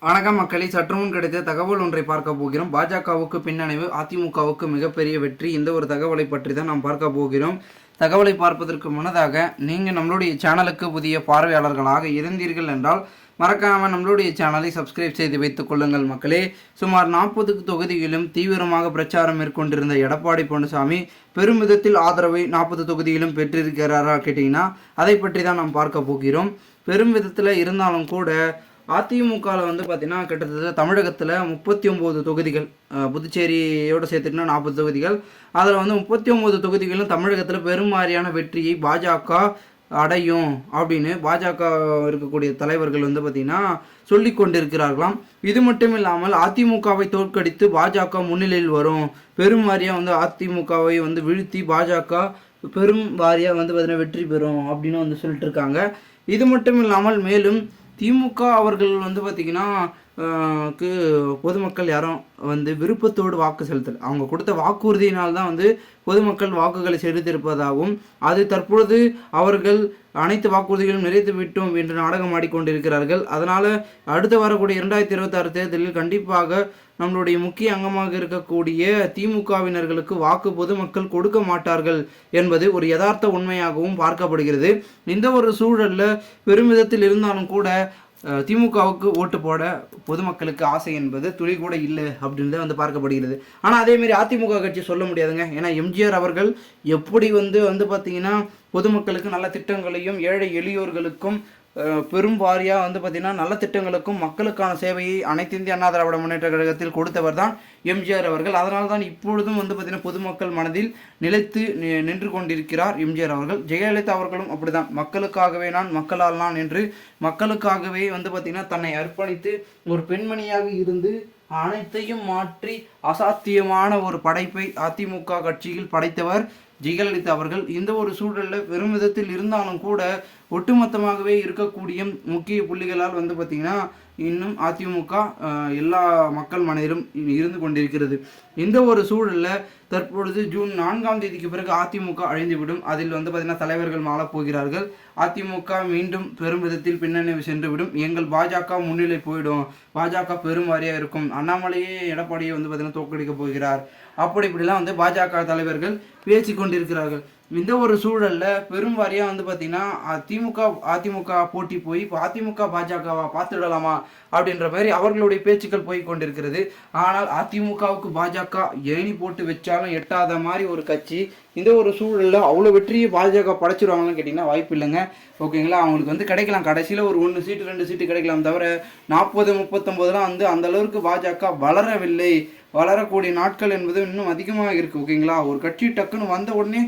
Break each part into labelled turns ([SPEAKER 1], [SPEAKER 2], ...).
[SPEAKER 1] வணக்கம் மக்களே, சற்று முன் கிடைத்த தகவல் ஒன்றை பார்க்க போகிறோம். பாஜகவுக்கு பின்னடைவு, அதிமுகவுக்கு மிகப்பெரிய வெற்றி. இந்த ஒரு தகவலை பற்றி தான் நாம் பார்க்க போகிறோம். தகவலை பார்ப்பதற்கு முன்னதாக நீங்கள் நம்மளுடைய சேனலுக்கு புதிய பார்வையாளர்களாக இருந்தீர்கள் என்றால் மறக்காமல் நம்மளுடைய சேனலை சப்ஸ்கிரைப் செய்து வைத்துக் கொள்ளுங்கள். மக்களே, சுமார் 40 தொகுதியிலும் தீவிரமாக பிரச்சாரம் மேற்கொண்டிருந்த எடப்பாடி பழனிசாமி பெரும் விதத்தில் ஆதரவை 40 தொகுதியிலும் பெற்றிருக்கிறாரா கேட்டிங்கன்னா அதை பற்றி தான் நாம் பார்க்க போகிறோம். பெரும் விதத்தில் இருந்தாலும் கூட அதிமுகவில் பார்த்தீங்கன்னா கிட்டத்தட்ட தமிழகத்தில் 39 தொகுதிகள், புதுச்சேரியோடு சேர்த்துட்டுனா 40 தொகுதிகள். அதில் 39 தொகுதிகளும் தமிழகத்தில் பெருமாறியான வெற்றியை பாஜக அடையும் அப்படின்னு பாஜக இருக்கக்கூடிய தலைவர்கள் பார்த்திங்கன்னா சொல்லி கொண்டிருக்கிறார்களாம். இது மட்டும் இல்லாமல் அதிமுகவை தோற்கடித்து பாஜக முன்னிலையில் வரும், பெரும் வாரியாக அதிமுகவை வீழ்த்தி பாஜக பெரும் வாரியாக பார்த்திங்கன்னா வெற்றி பெறும் அப்படின்னு சொல்லிட்டு இருக்காங்க. இது மட்டும் இல்லாமல் மேலும் திமுக அவர்கள் பார்த்திங்கன்னா பொதுமக்கள் யாரும் விருப்பத்தோடு வாக்கு செலுத்தல், அவங்க கொடுத்த வாக்குறுதியினால்தான் பொதுமக்கள் வாக்குகளை செலுத்தியிருப்பதாகவும் அது தற்பொழுது அவர்கள் அனைத்து வாக்குறுதிகளும் நிறைவேற்றி விட்டோம் என்று நாடகம் ஆடிக்கொண்டிருக்கிறார்கள். அதனால் அடுத்து வரக்கூடிய 2026 தேர்தலில் கண்டிப்பாக நம்மளுடைய முக்கிய அங்கமாக இருக்கக்கூடிய திமுகவினர்களுக்கு வாக்கு பொதுமக்கள் கொடுக்க மாட்டார்கள் என்பது ஒரு யதார்த்த உண்மையாகவும் பார்க்கப்படுகிறது. இந்த ஒரு சூழலில் பெருமிதத்தில் இருந்தாலும் கூட திமுகவுக்கு ஓட்டு போட பொதுமக்களுக்கு ஆசை என்பது துளி கூட இல்லை அப்படின்னு தான் பார்க்கப்படுகிறது. ஆனால் அதேமாரி அதிமுக கட்சி சொல்ல முடியாதுங்க. ஏன்னா எம்ஜிஆர் அவர்கள் எப்படி பார்த்திங்கன்னா பொதுமக்களுக்கு நல்ல திட்டங்களையும் ஏழை எளியோர்களுக்கும் பெரும் வாரியாக பார்த்திங்கன்னா நல்ல திட்டங்களுக்கும் மக்களுக்கான சேவையை அனைத்து இந்திய அண்ணா திராவிட முன்னேற்ற கழகத்தில் கொடுத்தவர் தான் எம்ஜிஆர் அவர்கள். அதனால தான் இப்பொழுதும் பார்த்திங்கன்னா பொதுமக்கள் மனதில் நிலைத்து நின்று கொண்டிருக்கிறார் எம்ஜிஆர் அவர்கள். ஜெயலலிதா அவர்களும் அப்படிதான், மக்களுக்காகவே நான் மக்களால் நான் என்று மக்களுக்காகவே பார்த்திங்கன்னா தன்னை அர்ப்பணித்து ஒரு பெண்மணியாக இருந்து அனைத்தையும் மாற்றி அசாத்தியமான ஒரு படைப்பை அதிமுக கட்சியில் படைத்தவர் ஜெயலலிதா அவர்கள். இந்த ஒரு சூழலில் பெரும் விதத்தில் இருந்தாலும் கூட ஒட்டுமொத்தமாகவே இருக்கக்கூடிய முக்கிய புள்ளிகளால் பார்த்திங்கன்னா இன்னும் அதிமுக எல்லா மக்கள் மனதிலும் இருந்து கொண்டிருக்கிறது. இந்த ஒரு சூழலில் தற்பொழுது ஜூன் 4ஆம் தேதிக்கு பிறகு அதிமுக அழிந்துவிடும். அதில் பார்த்திங்கன்னா தலைவர்கள் மாறப் போகிறார்கள். அதிமுக மீண்டும் பெரும் விதத்தில் பின்னணிவு சென்றுவிடும். எங்கள் பாஜக முன்னிலை போயிடும், பாஜக பெரும் வாரியாக இருக்கும், அண்ணாமலையே எடப்பாடியை பார்த்திங்கன்னா தோற்கடிக்கப் போகிறார், அப்படி இப்படிலாம் பாஜக தலைவர்கள் பேசி கொண்டிருக்கிறார்கள். இந்த ஒரு சூழலில் பெரும் வாரியாக பார்த்திங்கன்னா அதிமுக போட்டி போய் இப்போ அதிமுக பாஜகவா பார்த்துடலாமா அப்படின்ற மாதிரி அவர்களுடைய பேச்சுக்கள் போய் கொண்டிருக்கிறது. ஆனால் அதிமுகவுக்கு பாஜக ஏணி போட்டு வச்சாலும் எட்டாத மாதிரி ஒரு கட்சி. இந்த ஒரு சூழலில் அவ்வளோ வெற்றியை பாஜக படைச்சிருவாங்கன்னு கேட்டிங்கன்னா வாய்ப்பு இல்லைங்க. ஓகேங்களா, அவங்களுக்கு கிடைக்கலாம், கடைசியில் ஒரு 1 சீட்டு 2 சீட்டு கிடைக்கலாம், தவிர 40 39லாம் அந்த அளவுக்கு பாஜக வளரவில்லை. வளரக்கூடிய நாட்கள் என்பது இன்னும் அதிகமாக இருக்குது. ஓகேங்களா, ஒரு கட்சி டக்குன்னு வந்த உடனே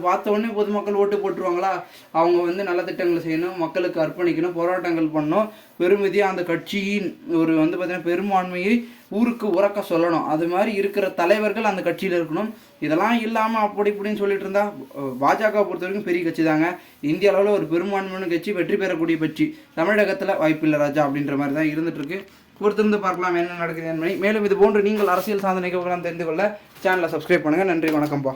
[SPEAKER 1] பார்த்த உடனே பொதுமக்கள் ஓட்டு போட்டுருவாங்களா? அவங்க நல்ல திட்டங்களை செய்யணும், மக்களுக்கு அர்ப்பணிக்கணும், போராட்டங்கள் பண்ணணும், பெருமிதியாக அந்த கட்சியின் ஒரு பார்த்திங்கன்னா பெரும்பான்மையை ஊருக்கு உறக்க சொல்லணும். அது மாதிரி இருக்கிற தலைவர்கள் அந்த கட்சியில் இருக்கணும். இதெல்லாம் இல்லாமல் அப்படி இப்படின்னு சொல்லிட்டு இருந்தா பாஜக பொறுத்த வரைக்கும் பெரிய கட்சி தாங்க. இந்திய அளவில் ஒரு பெரும்பான்மையான கட்சி, வெற்றி பெறக்கூடிய கட்சி. தமிழகத்தில் வாய்ப்பில்லை ராஜா அப்படின்ற மாதிரி தான் இருந்துட்டு இருக்கு. பொறுத்திருந்து பார்க்கலாம் என்ன நடக்குது என்பதை. மேலும் இது போன்று நீங்கள் அரசியல் சாதனை தெரிந்து கொள்ள சேனலை சப்ஸ்கிரைப் பண்ணுங்கள். நன்றி, வணக்கம்ப்பா.